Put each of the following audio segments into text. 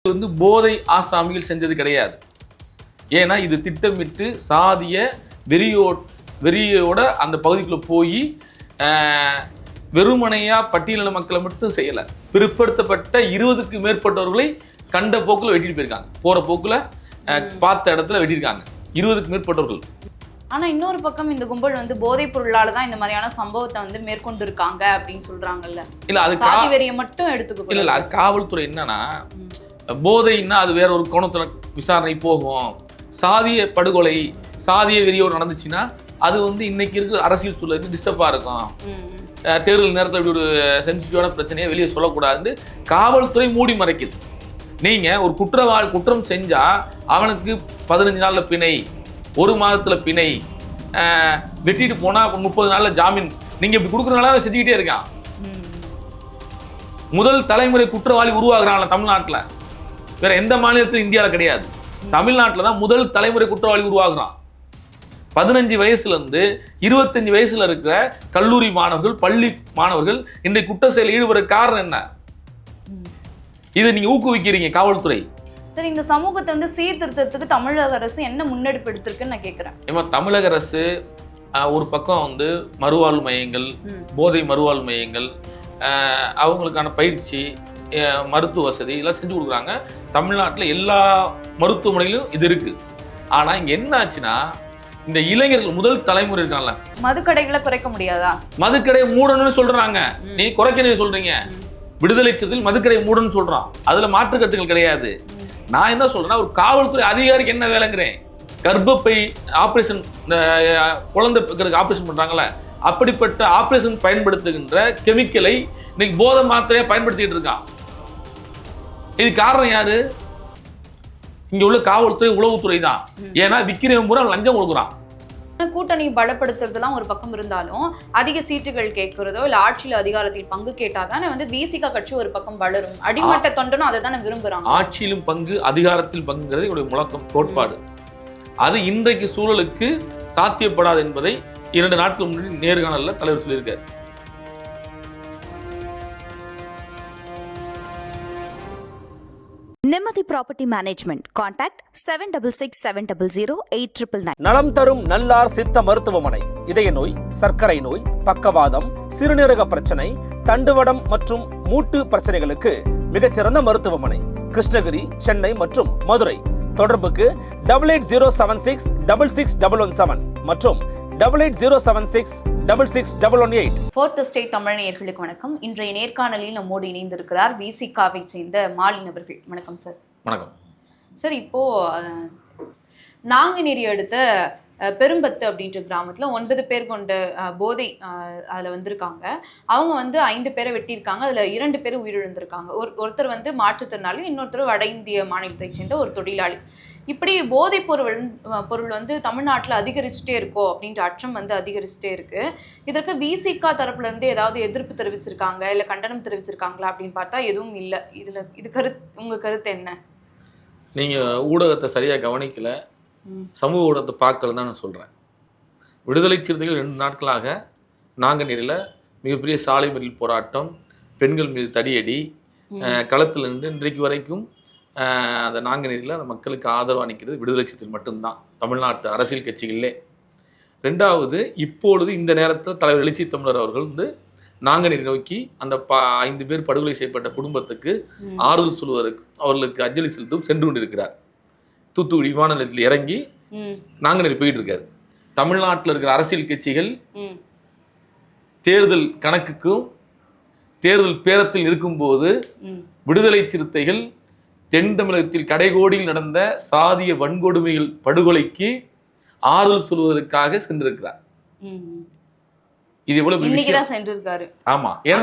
வந்து போதை ஆசாமிகள் செஞ்சது கிடையாது. ஏன்னா இது திட்டமிட்டு சாதிய வெறியோட அந்த பகுதிக்குள்ள போய் வெறுமனையா பட்டியலின மக்களை மட்டும் செய்யல, பிற்படுத்தப்பட்ட 20க்கு மேற்பட்டவர்களை கண்ட போக்குல வெட்டிட்டு போயிருக்காங்க. போற போக்குல பார்த்த இடத்துல வெட்டியிருக்காங்க 20க்கு மேற்பட்டவர்கள். ஆனா இன்னொரு பக்கம் இந்த கும்பல் வந்து போதைப் பொருளால தான் இந்த மாதிரியான சம்பவத்தை வந்து மேற்கொண்டு இருக்காங்க அப்படின்னு சொல்றாங்கல்ல. இல்ல அது சாதி வெறியை மட்டும் எடுத்துக்கோ. இல்ல அது காவல்துறை என்னன்னா, போதைன்னா அது வேற ஒரு கோணத்துல விசாரணை போகும். சாதிய படுகொலை சாதிய வெறியோடு நடந்துச்சுன்னா அது வந்து இன்னைக்கு இருக்கிற அரசியல் சூழலுக்கு டிஸ்டர்பா இருக்கும். தேர்தல் நேரத்தில் இப்படி ஒரு சென்சிட்டிவான பிரச்சனையை வெளியே சொல்லக்கூடாதுன்னு காவல்துறை மூடி மறைக்குது. நீங்க ஒரு குற்றம் செஞ்சா அவனுக்கு 15 நாள்ல பிணை, 1 மாதத்துல பிணை, வெட்டிட்டு போனா 30 நாள்ல ஜாமீன். நீங்க இப்படி கொடுக்குறதுனால செஞ்சுக்கிட்டே இருக்கான். முதல் தலைமுறை குற்றவாளி உருவாக்குறாங்க தமிழ்நாட்டில். வேற எந்த மாநிலத்திலும் இந்தியாவில் கிடையாது. தமிழ்நாட்டில் தான் முதல் தலைமுறை குற்றவாளி உருவாக்குறான். 15 வயசுல இருந்து 25 வயசுல இருக்கிற கல்லூரி மாணவர்கள், பள்ளி மாணவர்கள் இன்றைக்கு குற்ற செயலில் ஈடுபட காரணம் என்ன? இதை நீங்க ஊக்குவிக்கிறீங்க காவல்துறை. சரி, இந்த சமூகத்தை வந்து சீர்திருத்தத்துக்கு தமிழக அரசு என்ன முன்னெடுப்பு எடுத்திருக்குன்னு நான் கேட்கிறேன். ஏமா தமிழக அரசு ஒரு பக்கம் வந்து மறுவாழ்வு மையங்கள், போதை மறுவாழ்வு மையங்கள், அவங்களுக்கான பயிற்சி, மருத்துவ வசதி எல்லாம் செஞ்சு கொடுக்குறாங்க. தமிழ்நாட்டில் எல்லா மருத்துவமனையிலும் இது இருக்கு. ஆனா இங்க என்ன ஆச்சுன்னா, இந்த இளைஞர்கள் முதல் தலைமுறை இருக்காங்கல்ல, மதுக்கடைகளை குறைக்க முடியாதா? மதுக்கடை மூடணும்னு சொல்றாங்க. நீ குறைக்கணும் சொல்றீங்க. விடுதலை சிறுத்தைகள் மதுக்கடை மூடணும்னு சொல்றான். அதுல மாற்று கருத்துக்கள் கிடையாது. நான் என்ன சொல்றேன்னா, ஒரு காவல்துறை அதிகாரிக்கு என்ன வேலைங்கிறேன். கர்ப்பப்பை ஆபரேஷன், குழந்தை ஆபரேஷன் பண்றாங்கல்ல, அப்படிப்பட்ட ஆபரேஷன் பயன்படுத்துகின்ற கெமிக்கலை இன்னைக்கு போதை மாத்திரையா பயன்படுத்திட்டு இருக்கான். இது காரணம் யாரு? இங்க உள்ள காவல்துறை, உளவுத்துறை தான். ஏன்னா விக்கிரவன் பூரா லஞ்சம் கொடுக்குறான். கூட்டணி பலப்படுத்துறதுலாம் ஒரு பக்கம் இருந்தாலும் அதிக சீட்டுகள் கேட்கிறதோ இல்ல ஆட்சியில் அதிகாரத்தில் பங்கு கேட்டாதானே வந்து விசிக கட்சி ஒரு பக்கம் வளரும். அடிமட்ட தொண்டனும் அதை தானே விரும்புறாங்க. ஆட்சியிலும் பங்கு, அதிகாரத்தில் பங்குங்கிறது என்னுடைய முழக்கம், கோட்பாடு. அது இன்றைக்கு சூழலுக்கு சாத்தியப்படாது என்பதை 2 நாட்கள் முன்னாடி நேர்காணல்ல தலைவர் சொல்லியிருக்காரு. நிம்மதி ப்ராப்பர்ட்டி மேனேஜ்மெண்ட். கான்டாக்ட் 7667008999. நலம் தரும் நல்லார் சித்த மருத்துவமனை. இதய நோய், சர்க்கரை நோய், பக்கவாதம், சிறுநீரக பிரச்சனை, தண்டுவடம் மற்றும் மூட்டு பிரச்சனைகளுக்கு மிகச்சிறந்த மருத்துவமனை. கிருஷ்ணகிரி, சென்னை மற்றும் மதுரை. தொடர்புக்கு 8807666117 மற்றும் 8807666118. ஃபோர்த் ஸ்டேட் தமிழ் நேயர்களுக்கு வணக்கம். இன்றைய நேர்காணலில் நம்மோடு இணைந்திருக்கிறார் விசிகாவை சேர்ந்த மாலின் அவர்கள். வணக்கம் சார். வணக்கம் சார். இப்போ நாங்குநேரி அடுத்த பெரும்பத்து அப்படின்ற கிராமத்துல 9 பேர் கொண்ட போதை அதுல வந்திருக்காங்க. அவங்க வந்து 5 பேரை வெட்டியிருக்காங்க. அதுல 2 பேர் உயிரிழந்திருக்காங்க. ஒருத்தர் வந்து மாற்றுத்திறனாளி, இன்னொருத்தர் வட இந்திய மாநிலத்தை சேர்ந்த ஒரு தொழிலாளி. இப்படி போதைப் பொருள் வந்து தமிழ்நாட்டில் அதிகரிச்சுட்டே இருக்கோ அப்படின்ற அச்சம் வந்து அதிகரிச்சுட்டே இருக்கு. இதற்கு விசிகா தரப்புல இருந்து ஏதாவது எதிர்ப்பு தெரிவிச்சிருக்காங்க, இல்ல கண்டனம் தெரிவிச்சிருக்காங்களா அப்படின்னு பார்த்தா எதுவும் இல்லை. உங்க கருத்து என்ன? நீங்க ஊடகத்தை சரியா கவனிக்கல, சமூக ஊடகத்தை பார்க்கல தான் நான் சொல்றேன். விடுதலை சிறுத்தைகள் 2 நாட்களாக நாங்குநேரியில் மிகப்பெரிய சாலை மறியல் போராட்டம், பெண்கள் மீது தடியடி, களத்தில் நின்று இன்றைக்கு வரைக்கும் அந்த நாங்குநேரியில் அந்த மக்களுக்கு ஆதரவு அளிக்கிறது விடுதலை சிறுத்தைகள் மட்டும்தான், தமிழ்நாட்டு அரசியல் கட்சிகளிலே. 2வது, இப்பொழுது இந்த நேரத்தில் தலைவர் எழுச்சி தமிழர் அவர்கள் வந்து நாங்குநேரி நோக்கி அந்த 5 பேர் படுகொலை செய்யப்பட்ட குடும்பத்துக்கு ஆறுதல் சொல்வதற்கு, அவர்களுக்கு அஞ்சலி செலுத்தும் சென்று கொண்டிருக்கிறார். தூத்துக்குடி விமான நிலையத்தில் இறங்கி நாங்குநேரி போயிட்டு இருக்காரு. தமிழ்நாட்டில் இருக்கிற அரசியல் கட்சிகள் தேர்தல் கணக்குக்கும் தேர்தல் பேரத்தில் இருக்கும்போது விடுதலை சிறுத்தைகள் தென் தமிழகத்தில் கடைகோடியில் நடந்த சாதிய வன்கொடுமைகள் படுகொலைக்கு ஆறுதல் சொல்வதற்காக சென்றிருக்கிறார். இது எவ்வளவு சென்றிருக்காரு. ஆமா, ஏன்னா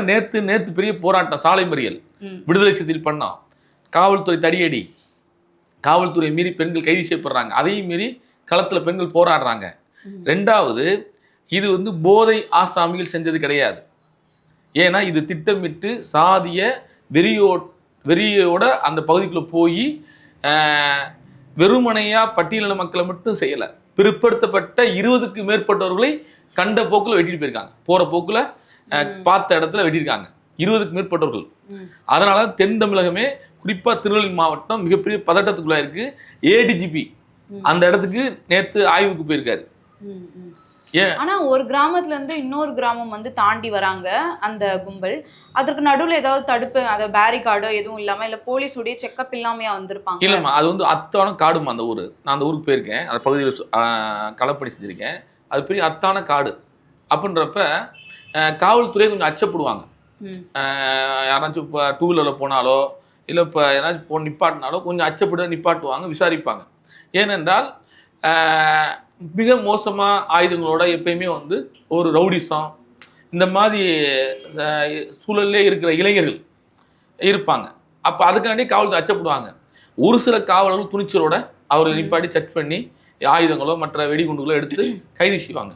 நேத்து பெரிய போராட்டம், சாலை மறியல் விடுதலை சிறுத்தைகள் பண்ணோம். காவல்துறை தடியடி, காவல்துறை மீறி பெண்கள் கைது செய்யப்படுறாங்க. அதையும் மீறி களத்துல பெண்கள் போராடுறாங்க. 2வது, இது வந்து போதை ஆசாமிகள் செஞ்சது கிடையாது. ஏன்னா இது திட்டமிட்டு சாதிய வெறியோட அந்த பகுதிக்குள்ள போய் வெறுமனையா பட்டியலின மக்களை மட்டும் செய்யல, பிற்படுத்தப்பட்ட 20க்கு மேற்பட்டவர்களை கண்ட போக்குல வெட்டிட்டு போயிருக்காங்க. போற போக்குல பார்த்த இடத்துல வெட்டியிருக்காங்க 20க்கு மேற்பட்டவர்கள். அதனால தென் தமிழகமே குறிப்பா திருநெல்வேலி மாவட்டம் மிகப்பெரிய பதட்டத்துக்குள்ள இருக்கு. ஏடிஜிபி அந்த இடத்துக்கு நேத்து ஆய்வுக்கு போயிருக்காரு. ஏன் ஆனா ஒரு கிராமத்துல இருந்து இன்னொரு கிராமம் வந்து தாண்டி வராங்க அந்த கும்பல். அதற்கு நடுவுல ஏதாவது தடுப்பு அத பேரிகார்டோ எதுவும் இல்லாம இல்ல போலீஸுடைய செக்அப் இல்லாமையா வந்திருப்பாங்க? இல்லம்மா, அது வந்து அத்தான காடுமா அந்த ஊர். நான் அந்த ஊருக்கு போயிருக்கேன், அந்த பகுதியில் களப்பணி செஞ்சிருக்கேன். அது பெரிய அத்தான காடு அப்படின்றப்ப காவல்துறை கொஞ்சம் அச்சப்படுவாங்க. யாராச்சும் இப்போ டூ வீலரில் போனாலோ இல்லை இப்போ ஏதாச்சும் நிப்பாட்டினாலோ கொஞ்சம் அச்சப்பட்டு நிப்பாட்டுவாங்க, விசாரிப்பாங்க. ஏனென்றால் மிக மோசமாக ஆயுதங்களோட எப்பயுமே வந்து ஒரு ரவுடிசம் இந்த மாதிரி சூழல்லே இருக்கிற இளைஞர்கள் இருப்பாங்க. அப்போ அதுக்காண்டி காவல்துறை அச்சப்படுவாங்க. ஒரு சில காவலர்கள் துணிச்சலோட அவரை நிப்பாட்டி செக் பண்ணி ஆயுதங்களோ மற்ற வெடிகுண்டுகளோ எடுத்து கைது செய்வாங்க.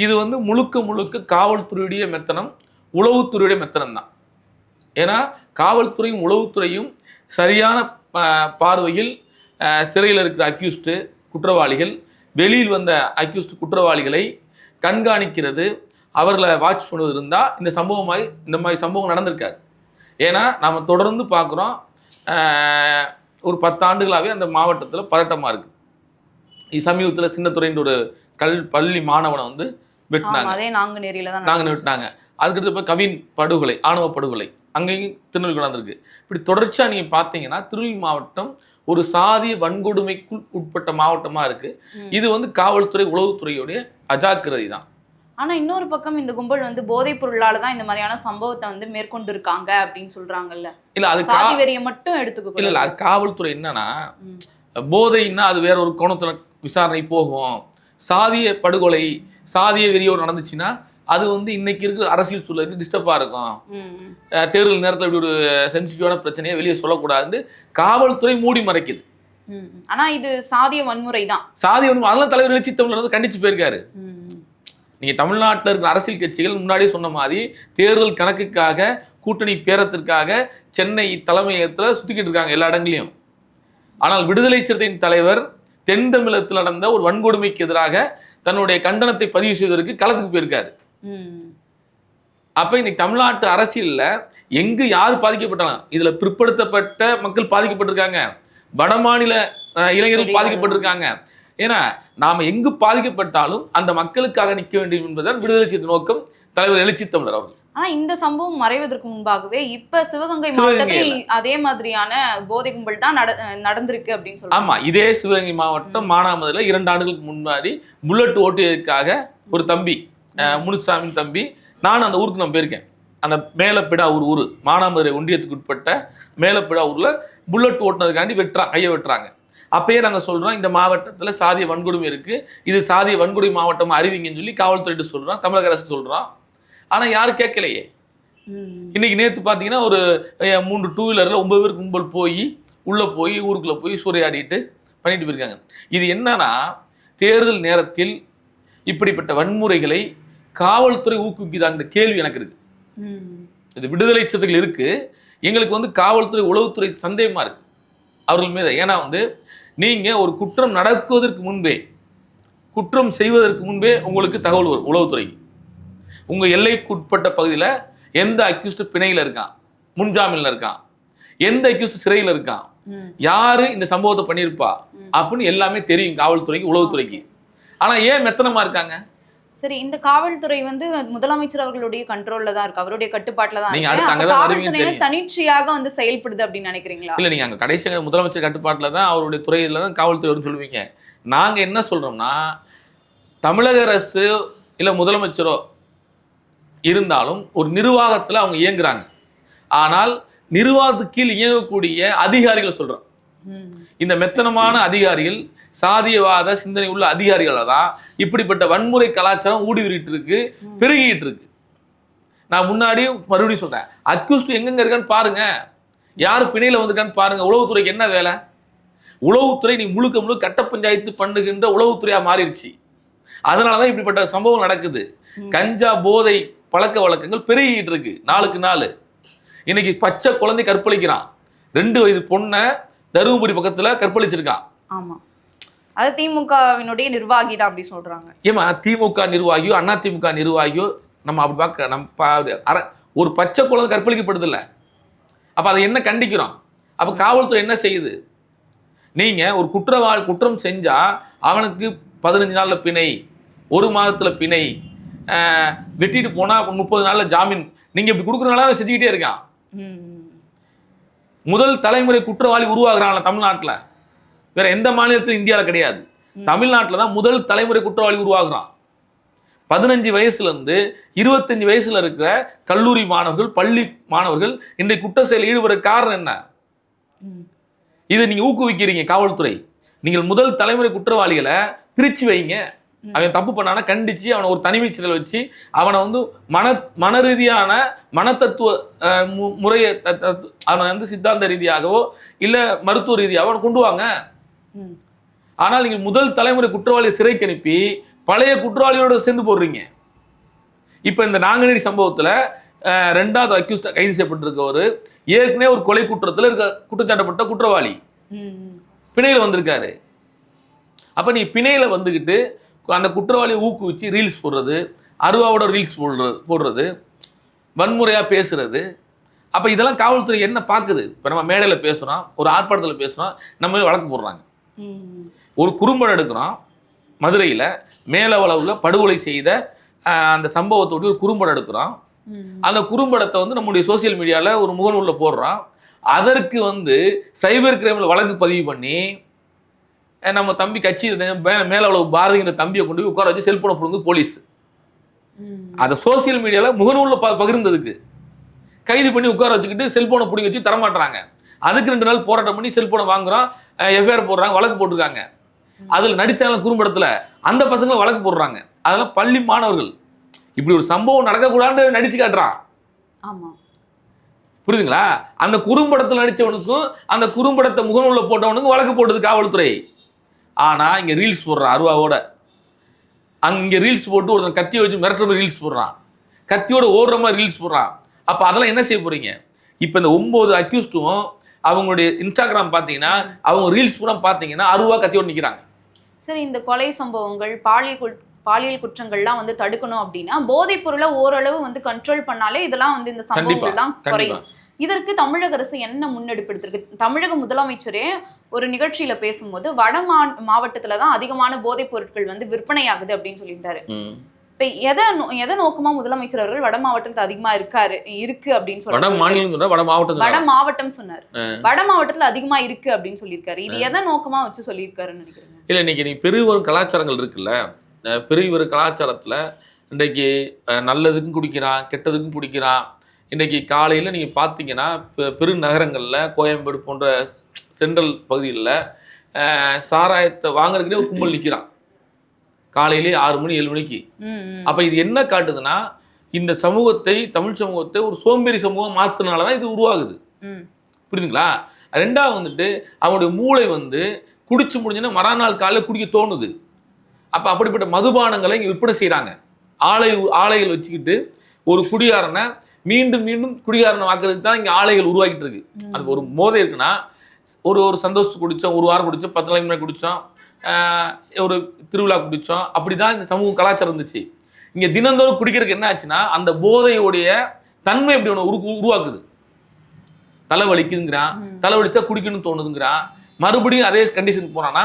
இது வந்து முழுக்க முழுக்க காவல்துறையுடைய மெத்தனம், உளவுத்துறையுடைய மெத்தனம் தான். ஏன்னா காவல்துறையும் உளவுத்துறையும் சரியான பார்வையில் சிறையில் இருக்கிற அக்யூஸ்டு குற்றவாளிகள், வெளியில் வந்த அக்யூஸ்டு குற்றவாளிகளை கண்காணிக்கிறது, அவர்களை வாட்ச் பண்ணுவது இருந்தால் இந்த மாதிரி சம்பவம் நடந்திருக்காது. ஏன்னா நாம் தொடர்ந்து பார்க்குறோம், ஒரு 10 ஆண்டுகளாகவே அந்த மாவட்டத்தில் பதட்டமாக இருக்குது. சமீபத்தில் சின்னத்துறைன்ற ஒரு பள்ளி மாணவனை வந்து வெட்டினாங்க, நாங்கள் வெட்டினாங்க. அதுக்கடுத்து இப்போ கவின் படுகொலை, ஆணவ படுகொலை அங்கேயும் திருநெல்வேலி நடந்திருக்கு. இப்படி தொடர்ச்சியாக நீங்கள் பார்த்தீங்கன்னா திருநெல்வேலி மாவட்டம் ஒரு சாதிய வன்கொடுமைக்குள் உட்பட்ட மாவட்டமாக இருக்குது. இது வந்து காவல்துறை உளவுத்துறையுடைய அஜாக்கிரதை தான். ஆனா இன்னொரு பக்கம் இந்த கும்பல் வந்து போதைப் பொருளால தான் இந்த மாதிரியான சம்பவத்தை வந்து மேற்கொண்டு இருக்காங்க அப்படின்னு சொல்றாங்கல்ல. இல்ல அது சாதி வெறியை மட்டும் எடுத்துக்க இல்ல அது காவல்துறை என்னன்னா, போதைன்னா அது வேற ஒரு கோணத்துல விசாரணை போகும். சாதிய படுகொலை, சாதிய வெறியோடு நடந்துச்சுன்னா அது வந்து இன்னைக்கு இருக்கிற அரசியல் சூழலுக்கு டிஸ்டர்பா இருக்கும். தேர்தல் நேரத்தில் இப்படி ஒரு சென்சிட்டிவான பிரச்சனையை வெளியே சொல்லக்கூடாதுன்னு காவல்துறை மூடி மறைக்குது. ஆனா இது சாதிய வன்முறை தான். சாதிய வன்முறை, அதெல்லாம் தலைவர் எழுச்சி தமிழர் வந்து கண்டிச்சு போயிருக்காரு. நீங்க தமிழ்நாட்டில் இருக்கிற அரசியல் கட்சிகள் முன்னாடியே சொன்ன மாதிரி தேர்தல் கணக்குக்காக, கூட்டணி பேரத்திற்காக சென்னை தலைமையகத்தில் சுத்திக்கிட்டு இருக்காங்க எல்லா இடங்களையும். ஆனால் விடுதலை சிறுத்தையின் தலைவர் தென் தமிழகத்தில் நடந்த ஒரு வன்கொடுமைக்கு எதிராக தன்னுடைய கண்டனத்தை பதிவு செய்வதற்கு களத்துக்கு போயிருக்காரு. அப்ப இன்னைக்கு தமிழ்நாட்டு அரசியல்ல எங்கு யார் பாதிக்கப்பட்டாலும், இதுல பிற்படுத்தப்பட்ட மக்கள் பாதிக்கப்பட்டிருக்காங்க, வடமாநில இளைஞர்கள் பாதிக்கப்பட்டிருக்காங்க. ஏன்னா நாம எங்கு பாதிக்கப்பட்டாலும் அந்த மக்களுக்காக நிற்க வேண்டும் என்பதுதான் விடுதலை சிறுத்தை நோக்கம் தலைவர் எழுச்சி தமிழர் அவர்கள். ஆனா இந்த சம்பவம் மறைவதற்கு முன்பாகவே இப்ப சிவகங்கை மாவட்டத்தில் அதே மாதிரியான போதை கும்பல் தான் நடந்திருக்கு அப்படின்னு சொல்றாங்க. ஆமா, இதே சிவகங்கை மாவட்டம் மானாமதுரையில் 2 ஆண்டுகளுக்கு முன்னாடி புல்லட் ஓட்டியதற்காக ஒரு தம்பி, முனுசாமியின் தம்பி, நான் அந்த ஊருக்கு நான் போயிருக்கேன். அந்த மேலப்பிடா ஊர் மானாமதுரை ஒன்றியத்துக்கு உட்பட்ட மேலப்பிடா ஊர்ல புல்லட் ஓட்டினதுக்காண்டி கையை வெட்டுறாங்க. அப்பயே நாங்கள் சொல்றோம், இந்த மாவட்டத்தில் சாதிய வன்கொடுமை இருக்கு, இது சாதிய வன்கொடுமை மாவட்டம் அறிவிங்கன்னு சொல்லி காவல்துறையிட்டு சொல்றோம், தமிழக அரசு சொல்றோம். ஆனா யாரும் கேட்கலையே. இன்னைக்கு நேற்று பார்த்தீங்கன்னா ஒரு 3 டூ வீலரில் 9 பேர் கும்பல் போய் உள்ள போய் ஊருக்குள்ள போய் சூறையாடிட்டு பண்ணிட்டு போயிருக்காங்க. இது என்னன்னா, தேர்தல் நேரத்தில் இப்படிப்பட்ட வன்முறைகளை காவல்துறை ஊக்குவிக்குதான்ற கேள்வி எனக்கு இருக்கு. இது விடுதலை சிறுத்தைகள் இருக்கு, எங்களுக்கு வந்து காவல்துறை உளவுத்துறை சந்தேகமா இருக்கு அவர்கள் மீது. ஏன்னா வந்து நீங்க ஒரு குற்றம் நடக்குவதற்கு முன்பே, குற்றம் செய்வதற்கு முன்பே உங்களுக்கு தகவல் வரும் உளவுத்துறைக்கு. உங்க எல்லைக்குட்பட்ட பகுதியில் எந்த அக்யூஸ்ட் பிணையில இருக்கான், முன்ஜாமீன்ல இருக்கான், எந்த அக்யூஸ்ட் சிறையில் இருக்கான், யாரு இந்த சம்பவத்தை பண்ணியிருப்பா அப்படின்னு எல்லாமே தெரியும் காவல்துறைக்கு, உளவுத்துறைக்கு. ஆனா ஏன் மெத்தனமா இருக்காங்க? சரி, இந்த காவல்துறை வந்து முதலமைச்சர் அவர்களுடைய கண்ட்ரோல்ல தான் இருக்கு, அவருடைய கட்டுப்பாட்டுல தான் நீங்க இருக்கு. அடுத்து காவல்துறை தனிச்சையாக வந்து செயல்படுது அப்படின்னு நினைக்கிறீங்களா? இல்ல, நீங்க அங்க கடைசி முதலமைச்சர் கட்டுப்பாட்டுல தான், அவருடைய துறையில தான் காவல்துறை சொல்லுவீங்க. நாங்க என்ன சொல்றோம்னா, தமிழக அரசு இல்ல முதலமைச்சரோ இருந்தாலும் ஒரு நிர்வாகத்துல அவங்க இயங்குறாங்க. ஆனால் நிர்வாகத்துக்கு கீழ் இயங்கக்கூடிய அதிகாரிகளை சொல்றோம். இந்த மெத்தனமான அதிகாரிகள், சாதியவாத சிந்தனை உள்ள அதிகாரிகளை தான் இப்படிப்பட்ட வன்முறை கலாச்சாரம் ஊடுருவிட்டு இருக்கு, பெருகிட்டு இருக்கு. நான் முன்னாடியும் மறுபடியும் சொல்றேன், அக்யூஸ்ட் எங்கெங்க இருக்கான்னு பாருங்க, யாரு பிணையில வந்திருக்கான்னு பாருங்க. உளவுத்துறைக்கு என்ன வேலை? உளவுத்துறை நீ முழுக்க கட்ட பஞ்சாயத்து பண்ணுகின்ற உளவுத்துறையா மாறிடுச்சு. அதனாலதான் இப்படிப்பட்ட சம்பவம் நடக்குது. கஞ்சா போதை பழக்க வழக்கங்கள் பெருகிட்டு இருக்கு நாளுக்கு நாள். இன்னைக்கு பச்சை குழந்தை கற்பழிக்கிறான், 2 வயது பொண்ணை தருமபுரி பக்கத்துல கற்பழிச்சிருக்கான். ஆமா, அது திமுகவினுடைய நிர்வாகி தான் அப்படி சொல்றாங்க. ஏமா திமுக நிர்வாகியோ அண்ணா திமுக நிர்வாகியோ நம்ம அப்படி பார்க்க, நம்ம ஒரு பச்சை குழந்தை கற்பழிக்கப்படுது இல்ல, அப்ப அதை என்ன கண்டிக்கிறோம்? அப்போ காவல்துறை என்ன செய்யுது? நீங்க ஒரு குற்றம் செஞ்சா அவனுக்கு 15 நாள்ல பிணை, 1 மாதத்துல பிணை, வெட்டிட்டு போனா 30 நாள்ல ஜாமீன். நீங்க இப்படி கொடுக்குறதுனால செஞ்சுக்கிட்டே இருக்கான். முதல் தலைமுறை குற்றவாளி உருவாக்குறாங்களா தமிழ்நாட்டில்? வேற எந்த மாநிலத்திலும் இந்தியாவில் கிடையாது. தமிழ்நாட்டில் தான் முதல் தலைமுறை குற்றவாளி உருவாக்குறான். 15 வயசுல இருந்து 25 வயசுல இருக்கிற கல்லூரி மாணவர்கள், பள்ளி மாணவர்கள் இன்றைக்கு குற்ற செயலில் ஈடுபட காரணம் என்ன? இதை நீங்க ஊக்குவிக்கிறீங்க காவல்துறை. நீங்கள் முதல் தலைமுறை குற்றவாளிகளை பிரிச்சு வைங்க. அவன் தப்பு பண்ணானா கண்டிச்சு அவனை ஒரு தனிமை சிறையில் வச்சு அவனை வந்து மன ரீதியான மனத்தத்துவ முறையை அவனை வந்து சித்தாந்த ரீதியாகவோ இல்ல மருத்துவ ரீதியாகவோ அவனை கொண்டு வாங்க. ஆனால் நீங்க முதல் தலைமுறை குற்றவாளியை சிறைக்கு அனுப்பி பழைய குற்றவாளியோட சேர்ந்து போடுறீங்க. இப்ப இந்த நாங்குநேரி சம்பவத்துல 2வது அக்யூஸ்ட் கைது செய்யப்பட்டிருக்கவர் ஏற்கனவே ஒரு கொலை குற்றத்துல குற்றச்சாட்டப்பட்ட குற்றவாளி பிணையில வந்திருக்காரு. அப்ப நீ பிணையில வந்துகிட்டு அந்த குற்றவாளியை ஊக்குவிச்சு ரீல்ஸ் போடுறது, அருவாவோட ரீல்ஸ் போடுறது, வன்முறையா பேசுறது. அப்ப இதெல்லாம் காவல்துறை என்ன பாக்குது? இப்ப நம்ம மேடையில பேசுறோம், ஒரு ஆர்ப்பாட்டத்துல பேசுறோம், நம்ம வழக்கு போடுறாங்க. ஒரு குறும்படம் எடுக்கிறோம், மதுரையில மேலவளவுல படுகொலை செய்த அந்த சம்பவத்தோடு ஒரு குறும்படம் எடுக்கிறோம். அந்த குறும்படத்தை வந்து நம்முடைய சோசியல் மீடியால ஒரு முகநூல்ல போடுறோம். அதற்கு வந்து சைபர் கிரைம்ல வழக்கு பதிவு பண்ணி நம்ம தம்பி கட்சி மேலவளவு பாரதிங்கிற தம்பியை கொண்டு போய் உட்கார வச்சு செல்போனை போடுங்க போலீஸ். அதை சோசியல் மீடியால முகநூல்ல பகிர்ந்ததுக்கு கைது பண்ணி உட்கார வச்சுக்கிட்டு செல்போனை பிடிங்க வச்சு தரமாட்டுறாங்க. அதுக்கு 2 நாள் போராட்டம் பண்ணி செல்போனை வாங்குறோம், எஃப்ஐஆர் போடுறாங்க, வழக்கு போட்டிருக்காங்க. அதில் நடிச்சாங்க குறும்படத்துல அந்த பசங்களை வழக்கு போடுறாங்க. அதெல்லாம் பள்ளி மாணவர்கள். இப்படி ஒரு சம்பவம் நடக்கக்கூடாதுன்னு நடிச்சு காட்டுறான். புரியுதுங்களா? அந்த குறும்படத்தில் நடிச்சவனுக்கும் அந்த குறும்படத்தை முகநூல்ல போட்டவனுக்கும் வழக்கு போட்டது காவல்துறை. ஆனா இங்க ரீல்ஸ் போடுறான் அருவாவோட. அங்க ரீல்ஸ் போட்டு ஒருத்தன் கத்தியை வச்சு மிரட்டுற மாதிரி ரீல்ஸ் போடுறான், கத்தியோட ஓடுற மாதிரி ரீல்ஸ் போடுறான். அப்ப அதெல்லாம் என்ன செய்ய போறீங்க? இப்ப இந்த 9 அக்யூஸ்டும் அவங்களுடைய இன்ஸ்டாகிராம் பாத்தீங்கன்னா அவங்க ரீல்ஸ் பூரா பாத்தீங்கன்னா அருவா கத்தியோட நிக்கிறாங்க. சரி, இந்த கொலை சம்பவங்கள், பாலியல் குற்றங்கள்லாம் வந்து தடுக்கணும் அப்படின்னா போதைப் பொருளை ஓரளவு வந்து கண்ட்ரோல் பண்ணாலே இதெல்லாம் வந்து இந்த சம்பவங்கள்லாம் குறையும். இதற்கு தமிழக அரசு என்ன முன்னெடுப்பு எடுத்திருக்கு? தமிழக முதலமைச்சரே ஒரு நிகழ்ச்சியில பேசும்போது வட மாவட்டத்துலதான் அதிகமான போதைப் பொருட்கள் வந்து விற்பனை ஆகுது அப்படின்னு சொல்லியிருந்தாரு. இப்ப எதை நோக்கமா முதலமைச்சர் அவர்கள் வட மாவட்டத்துல அதிகமா இருக்கு அப்படின்னு சொல்றாரு. வட மாவட்டம் சொன்னாரு, வட மாவட்டத்துல அதிகமா இருக்கு அப்படின்னு சொல்லியிருக்காரு. இது எதை நோக்கமா வச்சு சொல்லியிருக்காருன்னு நினைக்கிறேன். இல்ல, இன்னைக்கு நீ பெருவரும் கலாச்சாரங்கள் இருக்குல்ல, பெருவரும் கலாச்சாரத்துல இன்றைக்கு நல்லதுக்கும் குடிக்கிறான், கெட்டதுக்கும் குடிக்கிறான். இன்றைக்கி காலையில் நீங்கள் பார்த்தீங்கன்னா பெருநகரங்களில் கோயம்பேடு போன்ற சென்ட்ரல் பகுதிகளில் சாராயத்தை வாங்குறதுக்குனே ஒரு கும்பல் நிற்கிறான் காலையிலே 6 மணி 7 மணிக்கு. அப்போ இது என்ன காட்டுதுன்னா இந்த சமூகத்தை, தமிழ் சமூகத்தை ஒரு சோம்பேறி சமூகம் மாற்றினால தான் இது உருவாகுது. புரியுதுங்களா? 2வது வந்துட்டு அவனுடைய மூளை வந்து குடிச்சு முடிஞ்சுன்னா மறுநாள் காலையில் குடிக்க தோணுது. அப்போ அப்படிப்பட்ட மதுபானங்களை இங்கே விற்பனை செய்கிறாங்க. ஆலைகள் வச்சுக்கிட்டு ஒரு குடிகாரனை மீண்டும் மீண்டும் குடிகாரனை வாக்குறதுக்கு தான் இங்கே ஆலைகள் உருவாக்கிட்டு இருக்கு. அது ஒரு போதை இருக்குன்னா ஒரு சந்தோஷம் குடித்தோம், 1 வாரம் குடித்தோம், 10 நாளைக்கு முன்னாடி குடித்தோம், ஒரு திருவிழா குடித்தோம், அப்படி தான் இந்த சமூக கலாச்சாரம் இருந்துச்சு. இங்கே தினந்தோறும் குடிக்கிறதுக்கு என்ன ஆச்சுன்னா அந்த போதையுடைய தன்மை எப்படி ஒன்று உருவாக்குது. தலை வலிக்குதுங்கிறான், தலை வலிச்சா குடிக்கணும்னு தோணுதுங்கிறான், மறுபடியும் அதே கண்டிஷனுக்கு போனான்னா